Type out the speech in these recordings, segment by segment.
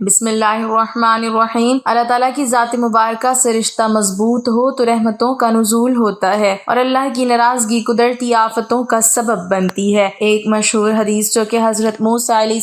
بسم اللہ الرحمن الرحیم۔ اللہ تعالیٰ کی ذات مبارکہ سے رشتہ مضبوط ہو تو رحمتوں کا نزول ہوتا ہے اور اللہ کی ناراضگی قدرتی آفتوں کا سبب بنتی ہے۔ ایک مشہور حدیث جو کہ حضرت موسیٰ علیہ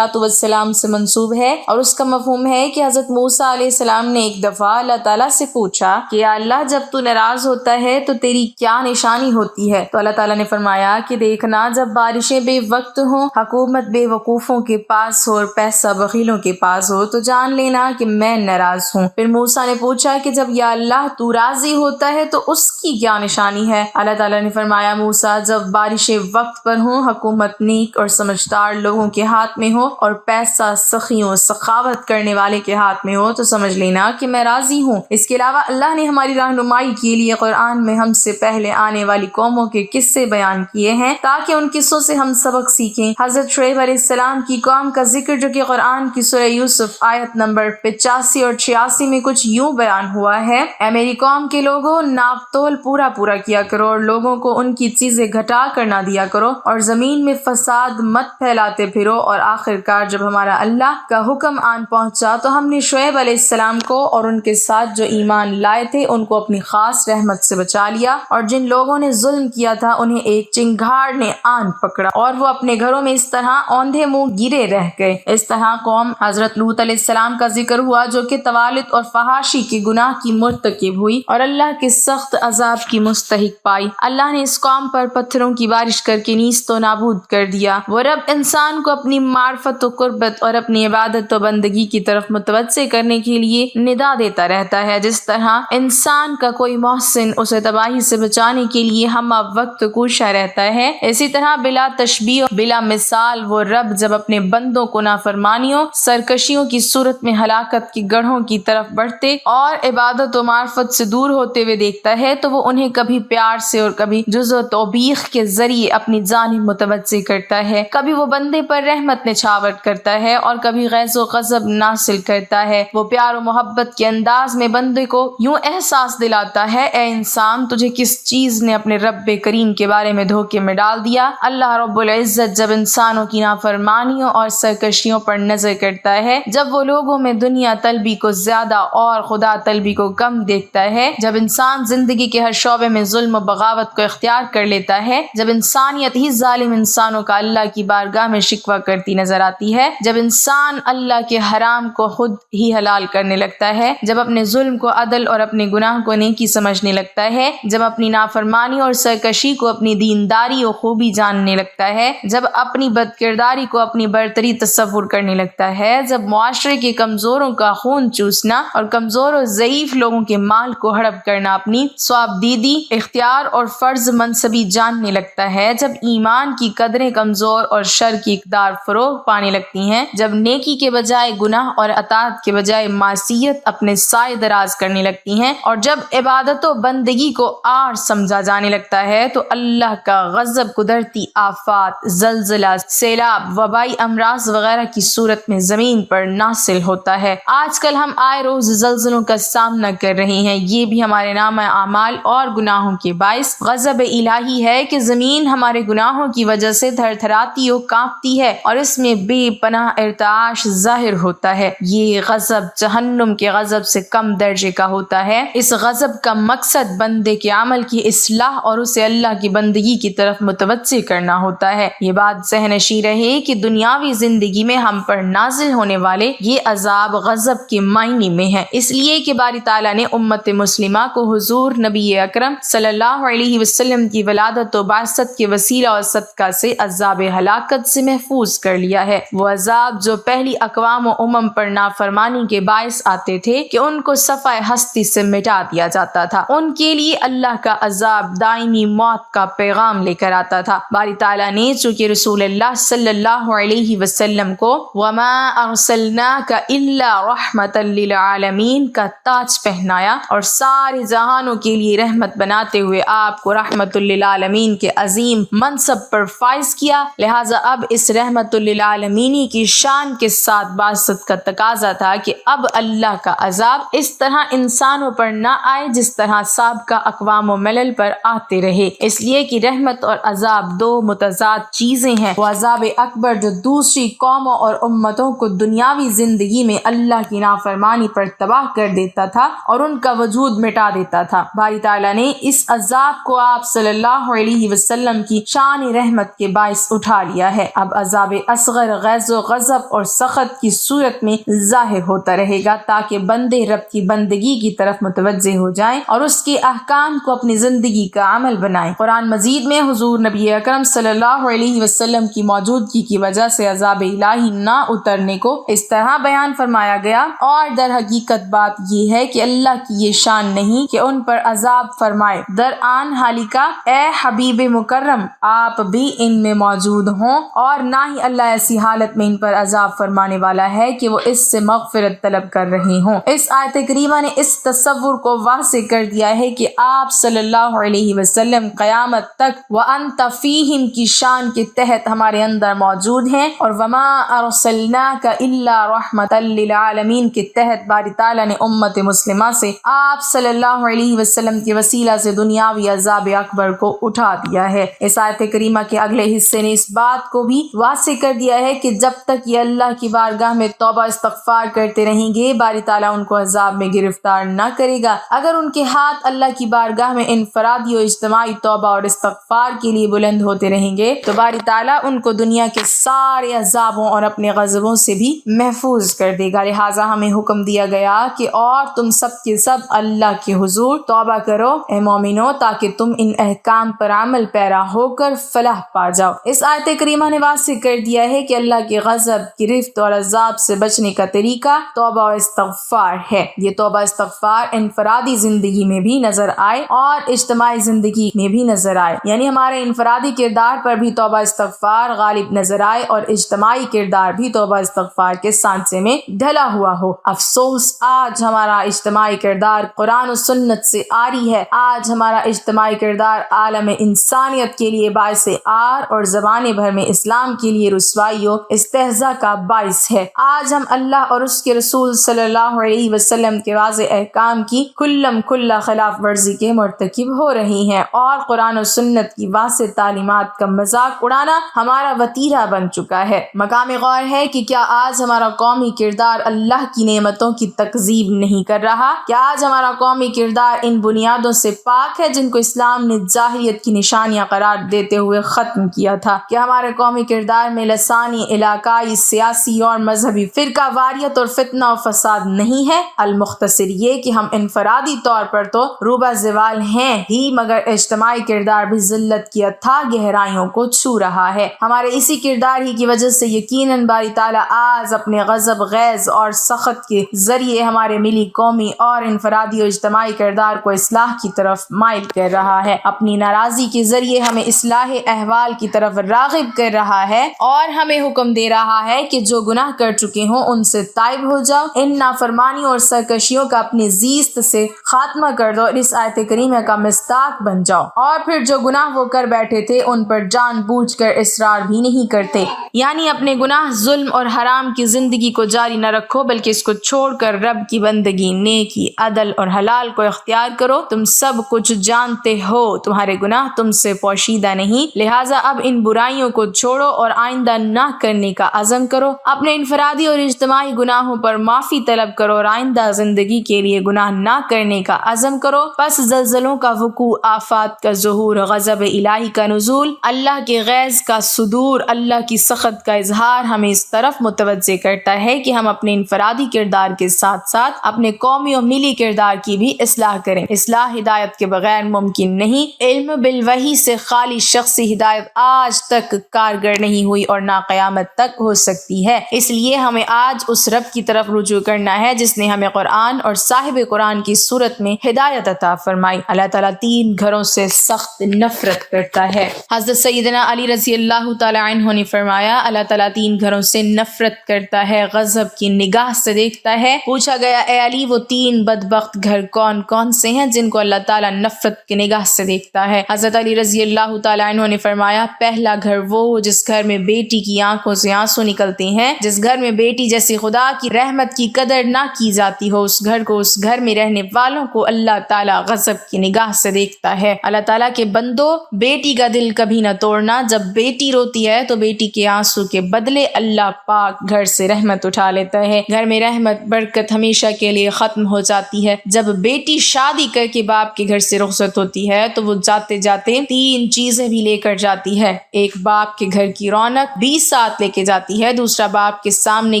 السلام سے منسوب ہے اور اس کا مفہوم ہے کہ حضرت موسیٰ علیہ السلام نے ایک دفعہ اللہ تعالیٰ سے پوچھا کہ یا اللہ، جب تو ناراض ہوتا ہے تو تیری کیا نشانی ہوتی ہے؟ تو اللہ تعالیٰ نے فرمایا کہ دیکھنا، جب بارشیں بے وقت ہوں، حکومت بے وقوفوں کے پاس ہو اور پیسہ بخیلوں کے پاس ہو تو جان لینا کہ میں ناراض ہوں۔ پھر موسیٰ نے پوچھا کہ جب یا اللہ تو راضی ہوتا ہے تو اس کی کیا نشانی ہے؟ اللہ تعالیٰ نے فرمایا موسیٰ، جب بارشیں وقت پر ہوں، حکومت نیک اور سمجھدار لوگوں کے ہاتھ میں ہو اور پیسہ سخیوں سخاوت کرنے والے کے ہاتھ میں ہو تو سمجھ لینا کہ میں راضی ہوں۔ اس کے علاوہ اللہ نے ہماری رہنمائی کے لیے قرآن میں ہم سے پہلے آنے والی قوموں کے قصے بیان کیے ہیں تاکہ ان قصوں سے ہم سبق سیکھیں۔ حضرت شعیب علیہ السلام کی قوم کا ذکر جو کہ قرآن کی سورہ یوسف آیت نمبر 85 اور 86 میں کچھ یوں بیان ہوا ہے: اے میری قوم کے لوگوں، ناپ تول پورا کیا کرو اور لوگوں کو ان کی چیزیں گھٹا کر نہ دیا کرو اور زمین میں فساد مت پھیلاتے پھرو۔ اور آخرکار جب ہمارا اللہ کا حکم آن پہنچا تو ہم نے شعیب علیہ السلام کو اور ان کے ساتھ جو ایمان لائے تھے ان کو اپنی خاص رحمت سے بچا لیا، اور جن لوگوں نے ظلم کیا تھا انہیں ایک چنگھاڑ نے آن پکڑا اور وہ اپنے گھروں میں اس طرح اوندھے منہ گرے رہ گئے۔ اس طرح قوم حضرت لوط علیہ السلام کا ذکر ہوا جو کہ توالد اور فحاشی کے گناہ کی مرتکب ہوئی اور اللہ کے سخت عذاب کی مستحق پائی۔ اللہ نے اس قوم پر پتھروں کی بارش کر کے نیست و نابود کر دیا۔ وہ رب انسان کو اپنی معرفت و قربت اور اپنی عبادت و بندگی کی طرف متوجہ کرنے کے لیے ندا دیتا رہتا ہے۔ جس طرح انسان کا کوئی محسن اسے تباہی سے بچانے کے لیے ہم وقت کوشاں رہتا ہے، اسی طرح بلا تشبیہ بلا مثال وہ رب جب اپنے بندوں کو نافرمانیوں سرکشیوں کی صورت میں ہلاکت کی گڑھوں کی طرف بڑھتے اور عبادت و معرفت سے دور ہوتے ہوئے دیکھتا ہے تو وہ انہیں کبھی پیار سے اور کبھی جز و توبیخ کے ذریعے اپنی جانب متوجہ کرتا ہے۔ کبھی وہ بندے پر رحمت نچھاور کرتا ہے اور کبھی غیظ و غضب نازل کرتا ہے۔ وہ پیار و محبت کے انداز میں بندے کو یوں احساس دلاتا ہے: اے انسان، تجھے کس چیز نے اپنے رب کریم کے بارے میں دھوکے میں ڈال دیا؟ اللہ رب العزت جب انسانوں کی نافرمانیوں اور سرکشیوں پر نظر کرتا ہے، جب وہ لوگوں میں دنیا طلبی کو زیادہ اور خدا طلبی کو کم دیکھتا ہے، جب انسان زندگی کے ہر شعبے میں ظلم و بغاوت کو اختیار کر لیتا ہے، جب انسانیت ہی ظالم انسانوں کا اللہ کی بارگاہ میں شکوہ کرتی نظر آتی ہے، جب انسان اللہ کے حرام کو خود ہی حلال کرنے لگتا ہے، جب اپنے ظلم کو عدل اور اپنے گناہ کو نیکی سمجھنے لگتا ہے، جب اپنی نافرمانی اور سرکشی کو اپنی دینداری و خوبی جاننے لگتا ہے، جب اپنی بد کرداری کو اپنی برتری تصور کرنے لگتا ہے، جب معاشرے کے کمزوروں کا خون چوسنا اور کمزور و ضعیف لوگوں کے مال کو ہڑپ کرنا اپنی ثوابدیدی اختیار اور فرض منصبی جاننے لگتا ہے، جب ایمان کی قدریں کمزور اور شر کی اقدار فروغ پانے لگتی ہیں، جب نیکی کے بجائے گناہ اور اطاعت کے بجائے معصیت اپنے سائے دراز کرنے لگتی ہیں، اور جب عبادت و بندگی کو عار سمجھا جانے لگتا ہے تو اللہ کا غضب قدرتی آفات، زلزلہ، سیلاب، وبائی امراض وغیرہ کی صورت میں زمین پر نازل ہوتا ہے۔ آج کل ہم آئے روز زلزلوں کا سامنا کر رہے ہیں۔ یہ بھی ہمارے نامہ اعمال اور گناہوں کے باعث غضب الہی ہے کہ زمین ہمارے گناہوں کی وجہ سے تھر تھراتی و کانپتی ہے اور اس میں بے پناہ ارتعاش ظاہر ہوتا ہے۔ یہ غضب جہنم کے غضب سے کم درجے کا ہوتا ہے۔ اس غضب کا مقصد بندے کے عمل کی اصلاح اور اسے اللہ کی بندگی کی طرف متوجہ کرنا ہوتا ہے۔ یہ بات ذہن نشین رہے کہ دنیاوی زندگی میں ہم پر نازل ہونے والے یہ عذاب غضب کے معنی میں ہے، اس لیے کہ باری تعالیٰ نے امت مسلمہ کو حضور نبی اکرم صلی اللہ علیہ وسلم کی ولادت و بعثت کے وسیلہ اور صدقہ سے عذاب ہلاکت سے محفوظ کر لیا ہے۔ وہ عذاب جو پہلی اقوام و امم پر نافرمانی کے باعث آتے تھے کہ ان کو صفحہ ہستی سے مٹا دیا جاتا تھا، ان کے لیے اللہ کا عذاب دائمی موت کا پیغام لے کر آتا تھا۔ باری تعالیٰ نے چونکہ رسول اللہ صلی اللہ علیہ وسلم کو وما ارسلناک الا رحمۃ للعالمین کا تاج پہنایا اور سارے جہانوں کے لیے رحمت بناتے ہوئے آپ کو رحمت للعالمین کے عظیم منصب پر فائز کیا، لہٰذا اب اس رحمت للعالمینی کی شان کے ساتھ بعثت کا تقاضا تھا کہ اب اللہ کا عذاب اس طرح انسانوں پر نہ آئے جس طرح سابقہ اقوام و ملل پر آتے رہے، اس لیے کہ رحمت اور عذاب دو متضاد چیزیں ہیں۔ وہ عذاب اکبر جو دوسری قوموں اور امتوں کو دنیاوی ساری زندگی میں اللہ کی نافرمانی پر تباہ کر دیتا تھا اور ان کا وجود مٹا دیتا تھا۔ باری تعالیٰ نے اس عذاب کو آپ صلی اللہ علیہ وسلم کی شان رحمت کے باعث اٹھا لیا ہے۔ اب عذاب اصغر غیظ و غضب اور سخط کی صورت میں ظاہر ہوتا رہے گا تاکہ بندے رب کی بندگی کی طرف متوجہ ہو جائیں اور اس کے احکام کو اپنی زندگی کا عمل بنائیں۔ قرآن مجید میں حضور نبی اکرم صلی اللہ علیہ وسلم کی موجودگی کی وجہ سے عذاب الہی نہ اترنے کو اس طرح بیان فرمایا گیا، اور در حقیقت بات یہ ہے کہ اللہ کی یہ شان نہیں کہ ان پر عذاب فرمائے، درآن حالی کا اے حبیب مکرم آپ بھی ان میں موجود ہوں، اور نہ ہی اللہ ایسی حالت میں ان پر عذاب فرمانے والا ہے کہ وہ اس سے مغفرت طلب کر رہے ہوں۔ اس آیت کریمہ نے اس تصور کو واضح کر دیا ہے کہ آپ صلی اللہ علیہ وسلم قیامت تک وَأَنْتَ فِيهِمْ کی شان کے تحت ہمارے اندر موجود ہیں، اور وَمَا أَرْسَلْنَاكَ إِلَّا رَحْمَةً لِلْعَالَمِينَ کے تحت باری تعالیٰ نے امت مسلمہ سے آپ صلی اللہ علیہ وسلم کے وسیلہ سے دنیاوی عذاب اکبر کو اٹھا دیا ہے۔ اس آیت کریمہ کے اگلے حصے نے اس بات کو بھی واضح کر دیا ہے کہ جب تک یہ اللہ کی بارگاہ میں توبہ استغفار کرتے رہیں گے باری تعالیٰ ان کو عذاب میں گرفتار نہ کرے گا۔ اگر ان کے ہاتھ اللہ کی بارگاہ میں انفرادی و اجتماعی توبہ اور استغفار کے لیے بلند ہوتے رہیں گے تو باری تعالیٰ ان کو دنیا کے سارے عذابوں اور اپنے غضبوں سے بھی محفوظ کر دے گا۔ لہٰذا ہمیں حکم دیا گیا کہ اور تم سب کے سب اللہ کے حضور توبہ کرو اے مومنو، تاکہ تم ان احکام پر عمل پیرا ہو کر فلاح پا جاؤ۔ اس آیت کریمہ نے واضح کر دیا ہے کہ اللہ کے غضب، گرفت اور عذاب سے بچنے کا طریقہ توبہ و استغفار ہے۔ یہ توبہ استغفار انفرادی زندگی میں بھی نظر آئے اور اجتماعی زندگی میں بھی نظر آئے، یعنی ہمارے انفرادی کردار پر بھی توبہ استغفار غالب نظر آئے اور اجتماعی کردار بھی توبہ استغفار کے سانچے میں ڈھلا ہوا ہو۔ افسوس آج ہمارا اجتماعی کردار قرآن و سنت سے عاری ہے۔ آج ہمارا اجتماعی کردار عالم انسانیت کے لیے باعث عار اور زمانے بھر میں اسلام کے لیے رسوائی و استہزاء کا باعث ہے۔ آج ہم اللہ اور اس کے رسول صلی اللہ علیہ وسلم کے واضح احکام کی کلم کھلا خلاف ورزی کے مرتکب ہو رہے ہیں، اور قرآن و سنت کی واضح تعلیمات کا مذاق اڑانا ہمارا وتیرہ بن چکا ہے۔ مقام غور ہے کہ کیا آج ہمارا قومی کردار اللہ کی نعمتوں کی تکذیب نہیں کر رہا؟ کیا آج ہمارا قومی کردار ان بنیادوں سے پاک ہے جن کو اسلام نے جاہلیت کی نشانیاں قرار دیتے ہوئے ختم کیا تھا؟ کیا ہمارے قومی کردار میں لسانی، علاقائی، سیاسی اور مذہبی فرقہ واریت اور فتنہ و فساد نہیں ہے؟ المختصر یہ کہ ہم انفرادی طور پر تو روبہ زوال ہیں ہی، مگر اجتماعی کردار بھی ذلت کی اتھاہ گہرائیوں کو چھو رہا ہے۔ ہمارے اسی کردار ہی کی وجہ سے یقیناً باری تعالیٰ آج اپنے غضب، غیظ اور سخط کے ذریعے ہمارے ملی قومی اور انفرادی و اجتماعی کردار کو اصلاح کی طرف مائل کر رہا ہے۔ اپنی ناراضی کے ذریعے ہمیں اصلاح احوال کی طرف راغب کر رہا ہے اور ہمیں حکم دے رہا ہے کہ جو گناہ کر چکے ہوں ان سے تائب ہو جاؤ، ان نافرمانیوں اور سرکشیوں کا اپنی زیست سے خاتمہ کر دو اور اس آیت کریمہ کا مصداق بن جاؤ، اور پھر جو گناہ وہ کر بیٹھے تھے ان پر جان بوجھ کر اصرار بھی نہیں کرتے، یعنی اپنے گناہ، ظلم اور حرام کی زندگی کو جاری نہ رکھو بلکہ اس کو چھوڑ کر رب کی بندگی، نیکی، عدل اور حلال کو اختیار کرو۔ تم سب کچھ جانتے ہو، تمہارے گناہ تم سے پوشیدہ نہیں، لہٰذا اب ان برائیوں کو چھوڑو اور آئندہ نہ کرنے کا عزم کرو۔ اپنے انفرادی اور اجتماعی گناہوں پر معافی طلب کرو اور آئندہ زندگی کے لیے گناہ نہ کرنے کا عزم کرو۔ پس زلزلوں کا وقوع، آفات کا ظہور، غضب الہی کا نزول، اللہ کے غیظ کا صدور، اللہ کی سخط کا اظہار ہمیں اس طرف متوجہ کرتا ہے کہ ہم اپنے انفرادی کردار کے ساتھ ساتھ اپنے قومی اور ملی کردار کی بھی اصلاح کریں۔ اصلاح ہدایت کے بغیر ممکن نہیں۔ علم بالوحی سے خالی شخصی ہدایت آج تک کارگر نہیں ہوئی اور نہ قیامت تک ہو سکتی ہے۔ اس لیے ہمیں آج اس رب کی طرف رجوع کرنا ہے جس نے ہمیں قرآن اور صاحب قرآن کی صورت میں ہدایت عطا فرمائی۔ اللہ تعالیٰ تین گھروں سے سخت نفرت کرتا ہے۔ حضرت سیدنا علی رضی اللہ تعالیٰ عنہ نے فرمایا، اللہ تعالیٰ تین گھروں سے نفرت کرتا ہے، غضب کی نگاہ سے دیکھتا ہے۔ پوچھا گیا، اے علی وہ تین بدبخت گھر کون کون سے ہیں جن کو اللہ تعالیٰ نفرت کی نگاہ سے دیکھتا ہے؟ حضرت علی رضی اللہ تعالیٰ عنہ نے فرمایا، پہلا گھر وہ جس گھر میں بیٹی کی آنکھوں سے آنسو نکلتے ہیں، جس گھر میں بیٹی جیسی خدا کی رحمت کی قدر نہ کی جاتی ہو، اس گھر کو، اس گھر میں رہنے والوں کو اللہ تعالیٰ غضب کی نگاہ سے دیکھتا ہے۔ اللہ تعالیٰ کے بندو، بیٹی کا دل کبھی نہ توڑنا۔ جب بیٹی روتی ہے تو بیٹی کے آنسو کے بدلے اللہ پاک گھر سے سے رحمت اٹھا لیتا ہے۔ گھر میں رحمت برکت ہمیشہ کے لیے ختم ہو جاتی ہے۔ جب بیٹی شادی کر کے باپ کے گھر سے رخصت ہوتی ہے تو وہ جاتے جاتے 3 چیزیں بھی لے کر جاتی ہے۔ ایک باپ کے گھر کی رونق بھی ساتھ لے کے جاتی ہے، دوسرا باپ کے سامنے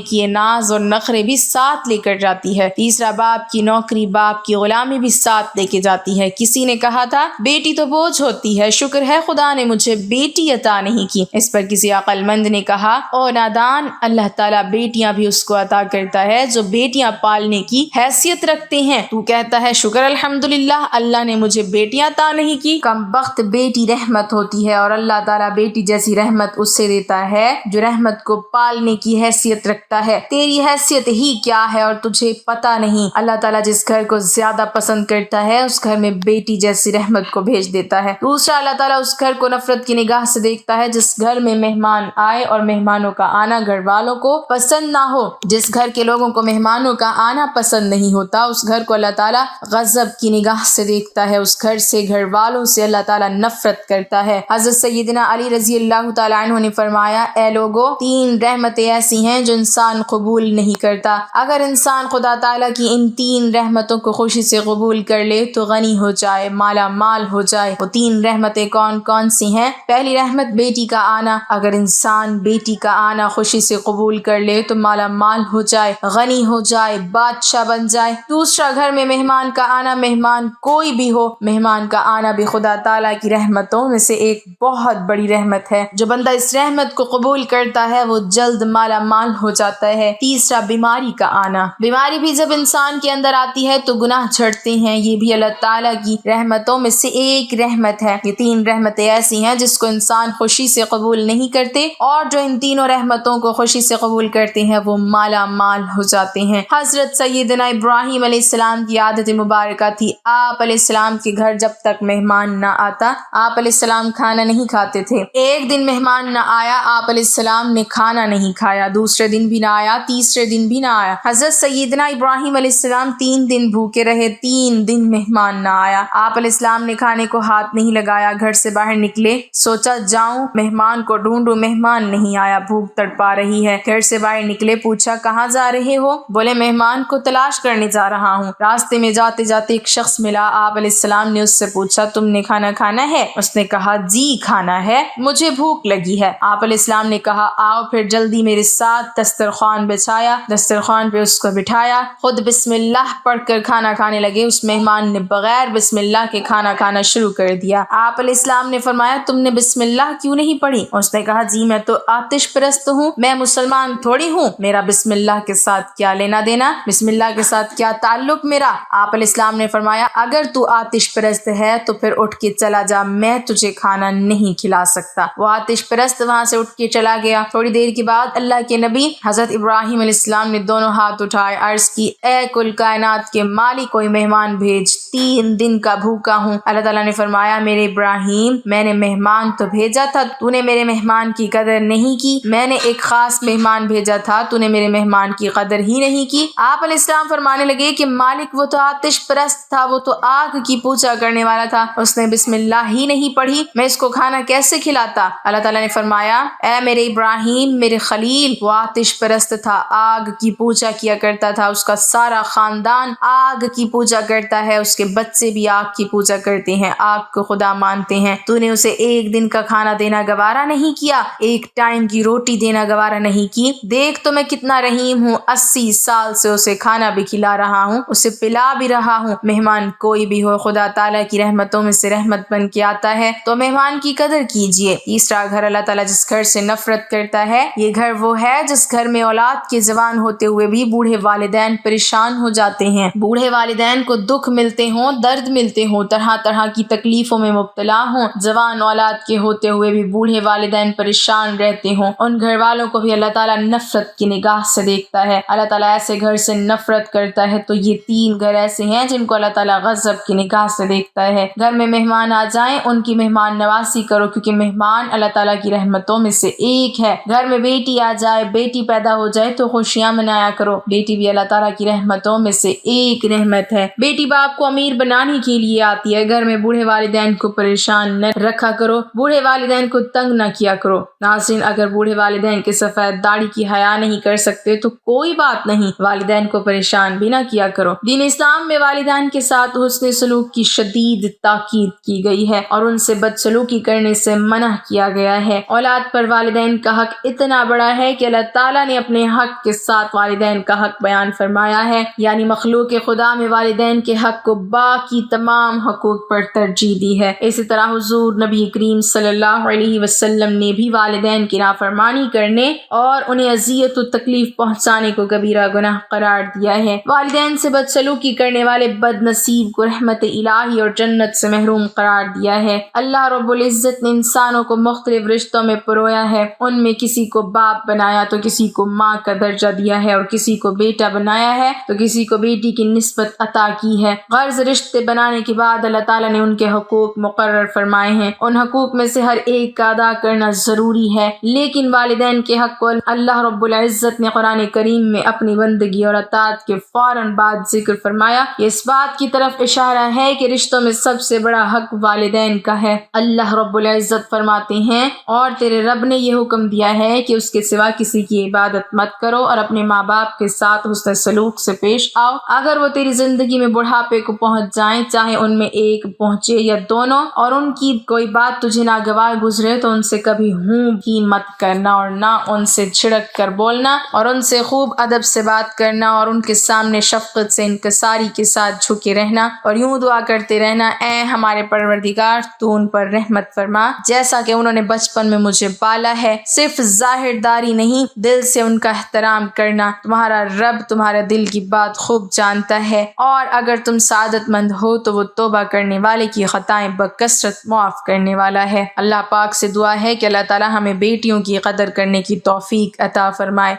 کیے ناز اور نخرے بھی ساتھ لے کر جاتی ہے، تیسرا باپ کی نوکری باپ کی غلامی بھی ساتھ لے کے جاتی ہے۔ کسی نے کہا تھا بیٹی تو بوجھ ہوتی ہے، شکر ہے خدا نے مجھے بیٹی عطا نہیں کی۔ اس پر کسی عقل مند نے کہا او نادان، اللہ تعالیٰ بیٹیاں بھی اس کو عطا کرتا ہے جو بیٹیاں پالنے کی حیثیت رکھتے ہیں، تو کہتا ہے شکر الحمدللہ اللہ نے مجھے بیٹیاں عطا نہیں کی۔ کم بخت بیٹی رحمت ہوتی ہے اور اللہ تعالیٰ بیٹی جیسی رحمت اس سے دیتا ہے جو رحمت کو پالنے کی حیثیت رکھتا ہے۔ تیری حیثیت ہی کیا ہے اور تجھے پتہ نہیں۔ اللہ تعالیٰ جس گھر کو زیادہ پسند کرتا ہے اس گھر میں بیٹی جیسی رحمت کو بھیج دیتا ہے۔ دوسرا، اللہ تعالیٰ اس گھر کو نفرت کی نگاہ سے دیکھتا ہے جس گھر میں مہمان آئے اور مہمانوں کا آنا گھر والوں کو پسند نہ ہو۔ جس گھر کے لوگوں کو مہمانوں کا آنا پسند نہیں ہوتا اس گھر کو اللہ تعالیٰ غضب کی نگاہ سے دیکھتا ہے، اس گھر سے گھر والوں سے اللہ تعالیٰ نفرت کرتا ہے۔ حضرت سیدنا علی رضی اللہ تعالیٰ عنہ نے فرمایا اے لوگو، 3 رحمتیں ایسی ہیں جو انسان قبول نہیں کرتا، اگر انسان خدا تعالیٰ کی ان 3 رحمتوں کو خوشی سے قبول کر لے تو غنی ہو جائے، مالا مال ہو جائے۔ وہ 3 رحمتیں کون کون سی ہیں؟ پہلی رحمت بیٹی کا آنا، اگر انسان بیٹی کا آنا خوشی سے قبول کر لے تو مالا مال ہو جائے، غنی ہو جائے، بادشاہ بن جائے۔ دوسرا، گھر میں مہمان کا آنا، مہمان کوئی بھی ہو، مہمان کا آنا بھی خدا تعالیٰ کی رحمتوں میں سے ایک بہت بڑی رحمت ہے۔ جو بندہ اس رحمت کو قبول کرتا ہے وہ جلد مالا مال ہو جاتا ہے۔ تیسرا، بیماری کا آنا، بیماری بھی جب انسان کے اندر آتی ہے تو گناہ جھڑتے ہیں، یہ بھی اللہ تعالیٰ کی رحمتوں میں سے ایک رحمت ہے۔ یہ 3 رحمتیں ایسی ہیں جس کو انسان خوشی سے قبول نہیں کرتے اور جو ان تینوں رحمتوں کو خوشی سے قبول کرتے ہیں وہ مالا مال ہو جاتے ہیں۔ حضرت سیدنا ابراہیم علیہ السلام کی عادت مبارکہ تھی، آپ علیہ السلام کے گھر جب تک مہمان نہ آتا آپ علیہ السلام کھانا نہیں کھاتے تھے۔ ایک دن مہمان نہ آیا، آپ علیہ السلام نے کھانا نہیں کھایا، دوسرے دن بھی نہ آیا، تیسرے دن بھی نہ آیا۔ حضرت سیدنا ابراہیم علیہ السلام 3 دن بھوکے رہے، 3 دن مہمان نہ آیا۔ آپ علیہ السلام نے کھانے کو ہاتھ نہیں لگایا، گھر سے باہر نکلے، سوچا جاؤں مہمان کو ڈھونڈوں، مہمان نہیں آیا، بھوک تڑپا رہی ہے۔ گھر سے باہر نکلے، پوچھا کہاں جا رہے ہو؟ بولے مہمان کو تلاش کرنے جا رہا ہوں۔ راستے میں جاتے جاتے ایک شخص ملا، آپ علیہ السلام نے اس سے پوچھا تم نے کھانا کھانا ہے؟ اس نے کہا جی کھانا ہے، مجھے بھوک لگی ہے۔ آپ علیہ السلام نے کہا آؤ پھر جلدی میرے ساتھ۔ دسترخوان بچھایا، دسترخوان پہ اس کو بٹھایا، خود بسم اللہ پڑھ کر کھانا کھانے لگے۔ اس مہمان نے بغیر بسم اللہ کے کھانا کھانا شروع کر دیا۔ آپ علیہ السلام نے فرمایا تم نے بسم اللہ کیوں نہیں پڑھی؟ اس نے کہا جی میں تو آتش پرست ہوں، میں مسلمان تھوڑی ہوں، میرا بسم اللہ کے ساتھ کیا لینا دینا، بسم اللہ کے ساتھ کیا تعلق میرا؟ آپ علیہ السلام نے فرمایا اگر تو آتش پرست ہے تو پھر اٹھ کے چلا جا، میں تجھے کھانا نہیں کھلا سکتا۔ وہ آتش پرست وہاں سے اٹھ کے چلا گیا۔ تھوڑی دیر کے بعد اللہ کے نبی حضرت ابراہیم علیہ السلام نے دونوں ہاتھ اٹھائے، عرض کی اے کل کائنات کے مالک کوئی مہمان بھیج، 3 دن کا بھوکا ہوں۔ اللہ تعالیٰ نے فرمایا میرے ابراہیم میں نے مہمان تو بھیجا تھا، تو نے میرے مہمان کی قدر نہیں کی، میں نے ایک خاص مہمان بھیجا تھا، تو نے میرے مہمان کی قدر ہی نہیں کی۔ آپ علیہ السلام فرمانے لگے کہ مالک وہ تو آتش پرست تھا، وہ تو آگ کی پوجا کرنے والا تھا، اس نے بسم اللہ ہی نہیں پڑھی، میں اس کو کھانا کیسے کھلاتا؟ اللہ تعالیٰ نے فرمایا اے میرے ابراہیم میرے خلیل وہ آتش پرست تھا، آگ کی پوجا کیا کرتا تھا، اس کا سارا خاندان آگ کی پوجا کرتا ہے، اس کے بچے بھی آگ کی پوجا کرتے ہیں، آگ کو خدا مانتے ہیں، تو نے اسے 1 دن کا کھانا دینا گوارا نہیں کیا، 1 ٹائم کی روٹی دینا گوارا نہیں کی؟ دیکھ تو میں کتنا رحیم ہوں، 80 سال سے اسے کھانا بھی کھلا رہا ہوں، اسے پلا بھی رہا ہوں۔ مہمان کوئی بھی ہو خدا تعالیٰ کی رحمتوں میں سے رحمت بن کے آتا ہے، تو مہمان کی قدر کیجیے۔ تیسرا، گھر اللہ تعالیٰ جس گھر سے نفرت کرتا ہے، یہ گھر وہ ہے جس گھر میں اولاد کے جوان ہوتے ہوئے بھی بوڑھے والدین پریشان ہو جاتے ہیں، بوڑھے والدین کو دکھ ملتے ہوں، درد ملتے ہوں، طرح طرح کی تکلیفوں میں مبتلا ہوں، جوان اولاد کے ہوتے ہوئے بھی بوڑھے والدین پریشان رہتے ہوں، ان گھر والوں کو بھی اللہ تعالیٰ نفرت کی نگاہ سے دیکھتا ہے۔ اللہ تعالیٰ ایسے گھر سے نفرت کرتا ہے، تو یہ 3 گھر ایسے ہیں جن کو اللہ تعالیٰ غضب کی نگاہ سے دیکھتا ہے۔ گھر میں مہمان آ جائیں ان کی مہمان نوازی کرو، کیونکہ مہمان اللہ تعالیٰ کی رحمتوں میں سے ایک ہے۔ گھر میں بیٹی آ جائے، بیٹی پیدا ہو جائے تو خوشیاں منایا کرو، بیٹی بھی اللہ تعالیٰ کی رحمتوں میں سے ایک رحمت ہے۔ بیٹی باپ کو امیر بنانے کے لیے آتی ہے، گھر میں بوڑھے والدین کو پریشان نہ رکھا کرو، بوڑھے والدین کو تنگ نہ کیا کرو۔ ناظرین، اگر بوڑھے والدین کے سفید داڑھی کی حیا نہیں کر سکتے تو کوئی بات نہیں، والدین کو پریشان بھی نہ کیا کرو۔ دین اسلام میں والدین کے ساتھ حسن سلوک کی شدید تاکید کی گئی ہے اور ان سے بدسلوکی کرنے سے منع کیا گیا ہے۔ اولاد پر والدین کا حق اتنا بڑا ہے کہ اللہ تعالیٰ نے اپنے حق کے ساتھ والدین کا حق بیان فرمایا ہے، یعنی مخلوق خدا میں والدین کے حق کو باقی تمام حقوق پر ترجیح دی ہے۔ اسی طرح حضور نبی کریم صلی اللہ علیہ وسلم نے بھی والدین کی نافرمانی کرنے اور انہیں اذیت و تکلیف پہنچانے کو کبیرہ گناہ قرار دیا ہے۔ والدین سے بدسلوکی کرنے والے بد نصیب کو رحمت الہی اور جنت سے محروم قرار دیا ہے۔ اللہ رب العزت نے انسانوں کو مختلف رشتوں میں پرویا ہے، ان میں کسی کو باپ بنایا تو کسی کو ماں کا درجہ دیا ہے، اور کسی کو بیٹا بنایا ہے تو کسی کو بیٹی کی نسبت عطا کی ہے۔ غرض رشتے بنانے کے بعد اللہ تعالیٰ نے ان کے حقوق مقرر فرمائے ہیں، ان حقوق میں سے ہر ایک کا ادا کرنا ضروری ہے، لیکن والدین کے حق کو اللہ رب العزت نے قرآن کریم میں اپنی بندگی اور اطاعت کے فوراً بعد ذکر فرمایا۔ یہ اس بات کی طرف اشارہ ہے کہ رشتوں میں سب سے بڑا حق والدین کا ہے۔ اللہ رب العزت فرماتے ہیں، اور تیرے رب نے یہ حکم دیا ہے کہ اس کے سوا کسی کی عبادت مت کرو اور اپنے ماں باپ کے ساتھ حسن سلوک سے پیش آؤ، اگر وہ تیری زندگی میں بڑھاپے کو پہنچ جائیں، چاہے ان میں ایک پہنچے یا دونوں، اور ان کی کوئی بات تجھے ناگوار گزرے تو ان سے کبھی ہوں بھی مت کرنا اور نہ ان سے جھڑک کر بولنا، اور ان سے خوب ادب سے بات کرنا اور ان کے سامنے شفقت سے انکساری کے ساتھ جھکے رہنا اور یوں دعا کرتے رہنا، اے ہمارے پروردگار تو ان پر رحمت فرما جیسا کہ انہوں نے بچپن میں مجھے پالا ہے۔ صرف ظاہر داری نہیں، دل سے ان کا احترام کرنا۔ تمہارا رب تمہارا دل کی بات خوب جانتا ہے، اور اگر تم سعادت مند ہو تو وہ توبہ کرنے والے کی خطائیں بکثرت معاف کرنے والا ہے۔ اللہ پاک سے دعا ہے کہ اللہ تعالی ہمیں بیٹیوں کی قدر کرنے کی توفیق عطا فرمائے۔